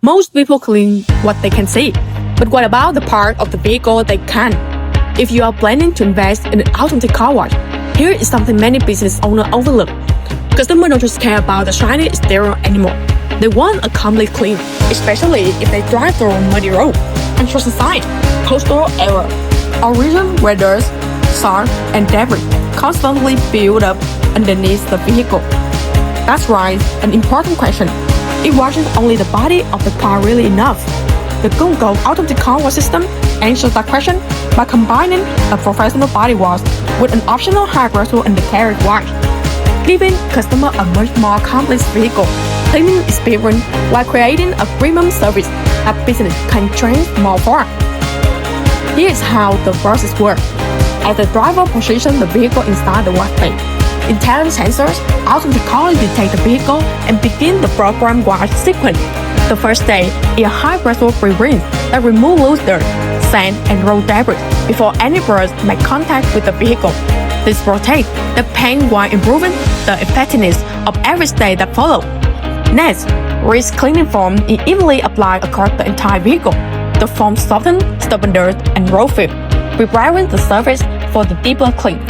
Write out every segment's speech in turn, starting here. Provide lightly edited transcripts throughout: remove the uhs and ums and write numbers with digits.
Most people clean what they can see, but what about the part of the vehicle they can't? If you are planning to invest in an automatic car wash, here is something many business owners overlook. Customers don't just care about the shiny exterior anymore. They want a complete clean, especially if they drive through a muddy road, construction site, coastal area, or region where dust, sand, and debris constantly build up underneath the vehicle. That's right, an important question. It washes only the body of the car really enough. The Go&Go automatic car wash system answers that question by combining a professional body wash with an optional high-pressure undercarriage wash, giving customers a much more complex vehicle cleaning experience while creating a premium service that business can charge more for. Here's how the process works. As the driver positions the vehicle inside the wash bay, intelligent sensors automatically detect the vehicle and begin the program wash sequence. The first day is a high-pressure pre-rinse that removes loose dirt, sand, and road debris before any brush make contact with the vehicle. This protects the paint while improving the effectiveness of every stage that follows. Next, rinse cleaning foam is evenly applied across the entire vehicle. The foam softens stubborn dirt and road film, preparing the surface for the deeper clean.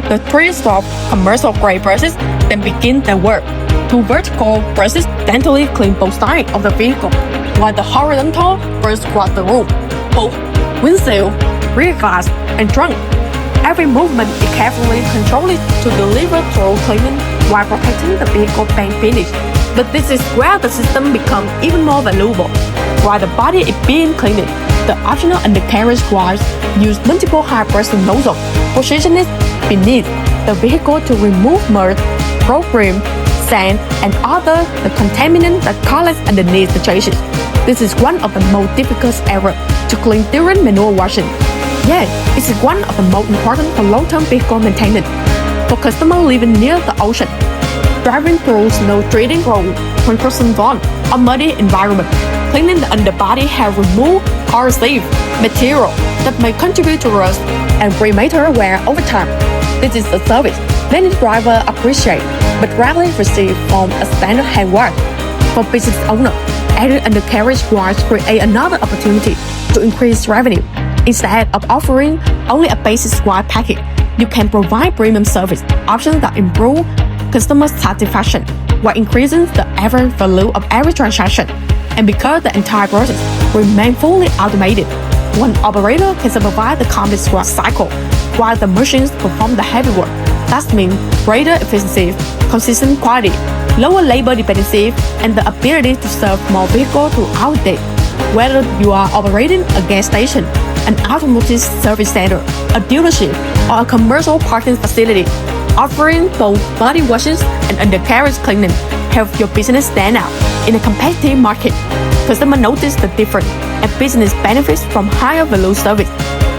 The three soft commercial-grade brushes then begin their work. Two vertical brushes gently clean both sides of the vehicle, while the horizontal brush across the roof, both windshield, rear glass, and trunk. Every movement is carefully controlled to deliver thorough cleaning while protecting the vehicle paint finish. But this is where the system becomes even more valuable. While the body is being cleaned, the optional undercarriage wash uses multiple high-pressure nozzles positioned beneath the vehicle to remove mud, road rim, sand, and other the contaminants that collect underneath the chassis. This is one of the most difficult areas to clean during manual washing. Yet, it is one of the most important for long-term vehicle maintenance. For customers living near the ocean, driving through snow-treated roads, construction zone, or muddy environment, cleaning the underbody helps remove corrosive material that may contribute to rust and premature wear over time. This is a service many drivers appreciate, but rarely receive from a standard hand wash. For business owners, adding undercarriage wash creates another opportunity to increase revenue. Instead of offering only a basic wash package, you can provide premium service options that improve customer satisfaction while increasing the average value of every transaction. And because the entire process remains fully automated, one operator can supervise the complete wash cycle while the machines perform the heavy work. That means greater efficiency, consistent quality, lower labor dependency, and the ability to serve more vehicles throughout the day. Whether you are operating a gas station, an automotive service center, a dealership, or a commercial parking facility, offering both body washes and undercarriage cleaning help your business stand out in a competitive market. Customers notice the difference, and business benefits from higher value service.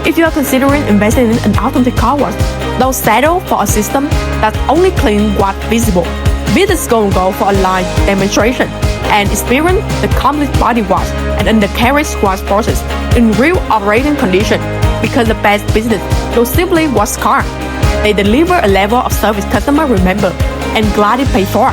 If you are considering investing in an automatic car wash, don't settle for a system that only cleans what's visible. Visit Go&Go for a live demonstration and experience the complete body wash and undercarriage wash process in real operating conditions. Because the best business don't simply wash cars, they deliver a level of service customers remember and gladly pay for.